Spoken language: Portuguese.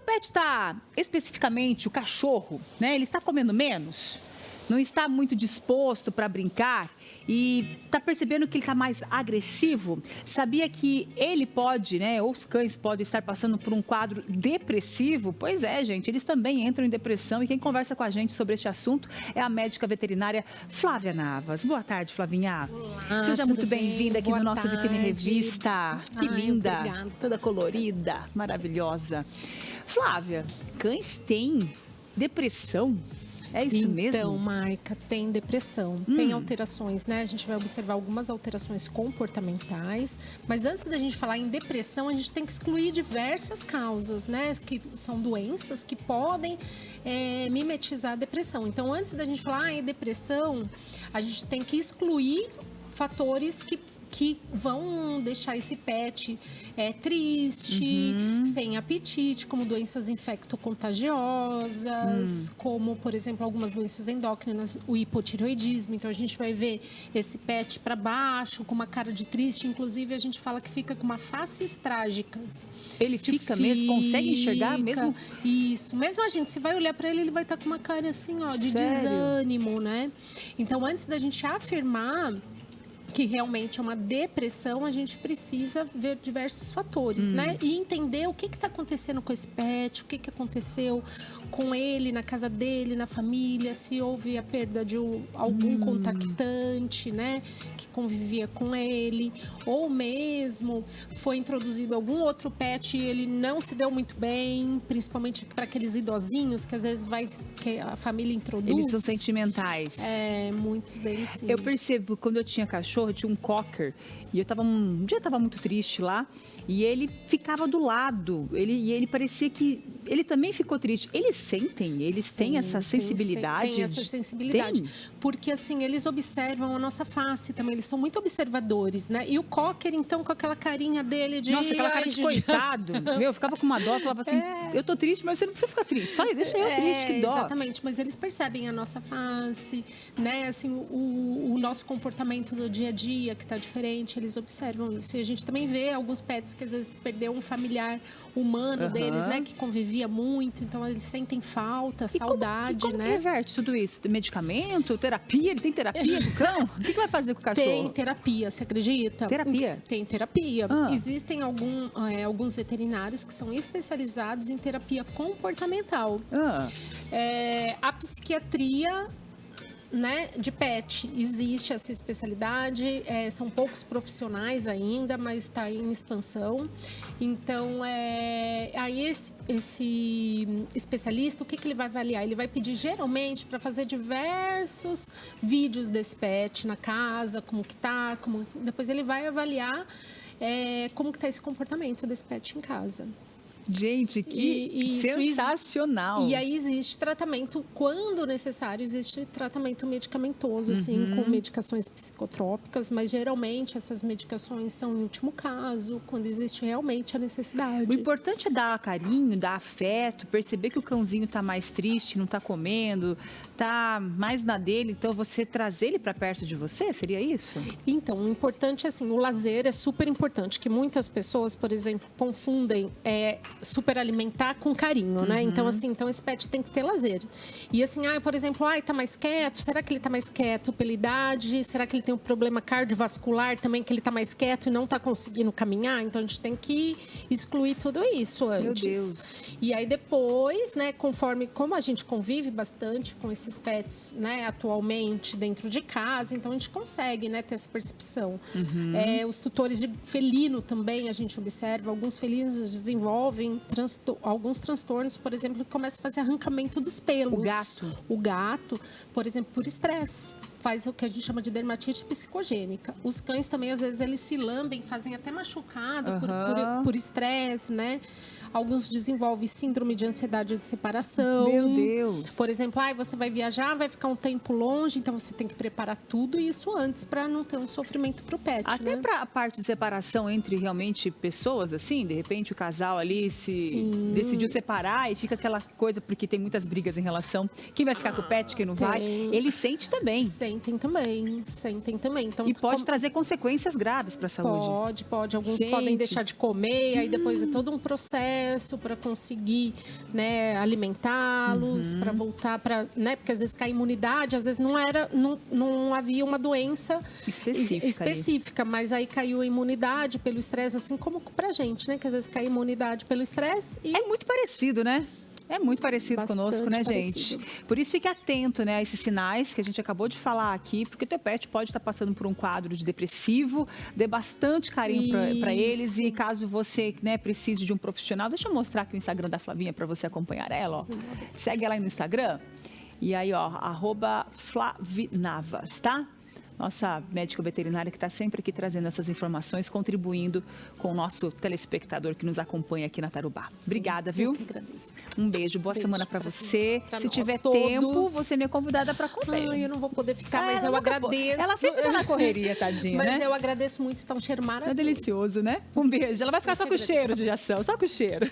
pet está, especificamente o cachorro, né? Ele está comendo menos? Não está muito disposto para brincar e está percebendo que ele está mais agressivo? Sabia que ele pode, né, ou os cães podem estar passando por um quadro depressivo? Pois é, gente, eles também entram em depressão e quem conversa com a gente sobre este assunto é a médica veterinária Flávia Navas. Boa tarde, Flavinha. Olá, seja muito bem-vinda aqui Boa no nosso tarde. Vitrine Revista. Que linda, obrigada. toda colorida, maravilhosa. Flávia, cães têm depressão? É isso mesmo? Então, Maica, tem depressão, tem alterações, né? A gente vai observar algumas alterações comportamentais, mas antes da gente falar em depressão, a gente tem que excluir diversas causas, né? Que são doenças que podem mimetizar a depressão. Então, antes da gente falar em depressão, a gente tem que excluir fatores que vão deixar esse pet triste, sem apetite, como doenças infectocontagiosas, como, por exemplo, algumas doenças endócrinas, o hipotireoidismo. Então, a gente vai ver esse pet para baixo, com uma cara de triste. Inclusive, a gente fala que fica com uma faces trágicas. Ele fica mesmo? Consegue enxergar mesmo? Isso. Mesmo a gente, se vai olhar para ele, ele vai estar com uma cara assim, ó, de Sério? desânimo, né? Então, antes da gente afirmar que realmente é uma depressão, a gente precisa ver diversos fatores, né? E entender o que está acontecendo com esse pet, o que aconteceu com ele, na casa dele, na família, se houve a perda de algum contactante, né? Que convivia com ele, ou mesmo foi introduzido algum outro pet e ele não se deu muito bem, principalmente para aqueles idosinhos que às vezes que a família introduz. Eles são sentimentais. Muitos deles sim. Eu percebo, quando eu tinha cachorro, eu tinha um cocker, e um dia eu estava muito triste lá, e ele ficava do lado, ele parecia que ele também ficou triste. Eles sentem? Eles têm essa sensibilidade? Tem essa sensibilidade. Tem? Porque, assim, eles observam a nossa face também. Eles são muito observadores, né? E o cocker, então, com aquela carinha dele de... Nossa, aquela cara de coitado. Eu ficava com uma dó, falava assim, eu tô triste, mas você não precisa ficar triste. Só deixa eu triste, que dó. Exatamente, mas eles percebem a nossa face, né? Assim, o nosso comportamento do dia a dia, que tá diferente, eles observam isso. E a gente também vê alguns pets que às vezes perdeu um familiar humano deles, né? Que convivia muito, então eles sentem falta, saudade, como né? que reverte tudo isso? Medicamento, terapia? Ele tem terapia do cão? O que vai fazer com o cachorro? Tem terapia, você acredita? Terapia? Tem terapia. Existem alguns veterinários que são especializados em terapia comportamental. A psiquiatria, né, de pet, existe essa especialidade, são poucos profissionais ainda, mas está em expansão. Então, aí esse especialista, o que ele vai avaliar? Ele vai pedir geralmente para fazer diversos vídeos desse pet na casa, como que tá, depois ele vai avaliar como que tá esse comportamento desse pet em casa. Gente, que sensacional! E aí existe tratamento, quando necessário, existe tratamento medicamentoso, sim, com medicações psicotrópicas, mas geralmente essas medicações são em último caso, quando existe realmente a necessidade. O importante é dar carinho, dar afeto, perceber que o cãozinho está mais triste, não está comendo, está mais na dele, então você trazer ele para perto de você, seria isso? Então, o importante é assim, o lazer é super importante, que muitas pessoas, por exemplo, confundem superalimentar com carinho, né? Então, assim, esse pet tem que ter lazer. E assim, por exemplo, tá mais quieto, será que ele tá mais quieto pela idade? Será que ele tem um problema cardiovascular também, que ele tá mais quieto e não tá conseguindo caminhar? Então, a gente tem que excluir tudo isso antes. Meu Deus. E aí depois, né, como a gente convive bastante com esses pets, né, atualmente dentro de casa, então a gente consegue, né, ter essa percepção. Os tutores de felino também, a gente observa, alguns felinos desenvolvem alguns transtornos, por exemplo, que começa a fazer arrancamento dos pelos. O gato, por exemplo, por estresse. Faz o que a gente chama de dermatite psicogênica. Os cães também, às vezes, eles se lambem, fazem até machucado por estresse, né? Alguns desenvolvem síndrome de ansiedade de separação. Meu Deus! Por exemplo, você vai viajar, vai ficar um tempo longe, então você tem que preparar tudo isso antes para não ter um sofrimento pro pet, até né? para a parte de separação entre realmente pessoas, assim, de repente o casal ali decidiu separar e fica aquela coisa, porque tem muitas brigas em relação, quem vai ficar com o pet, quem não vai, ele sente também. Sentem também. Então, e pode trazer consequências graves para a saúde. Pode. Alguns podem deixar de comer, aí depois é todo um processo, processo, para conseguir, né, alimentá-los, para voltar para, né, porque às vezes cai imunidade, às vezes não havia uma doença específica, mas aí caiu a imunidade pelo estresse, assim como pra gente, né, que às vezes cai a imunidade pelo estresse e... É muito parecido, né? É muito parecido conosco, né, gente? Por isso, fique atento, né, a esses sinais que a gente acabou de falar aqui, porque o teu pet pode estar passando por um quadro de depressivo, dê bastante carinho para eles e caso você, né, precise de um profissional, deixa eu mostrar aqui o Instagram da Flavinha para você acompanhar ela, ó. Segue ela aí no Instagram e aí, ó, @Flavinavas, tá? Nossa médica veterinária que está sempre aqui trazendo essas informações, contribuindo com o nosso telespectador que nos acompanha aqui na Tarubá. Sim, obrigada, viu? Eu que agradeço. Um beijo, boa semana para você. Se tiver tempo, você é minha convidada para comer. Ai, eu não vou poder ficar, mas eu agradeço. Ela sempre tá na correria, tadinha, mas né? eu agradeço muito, tá um cheiro maravilhoso. É delicioso, né? Um beijo. Ela vai ficar só com o cheiro de ação, só com o cheiro.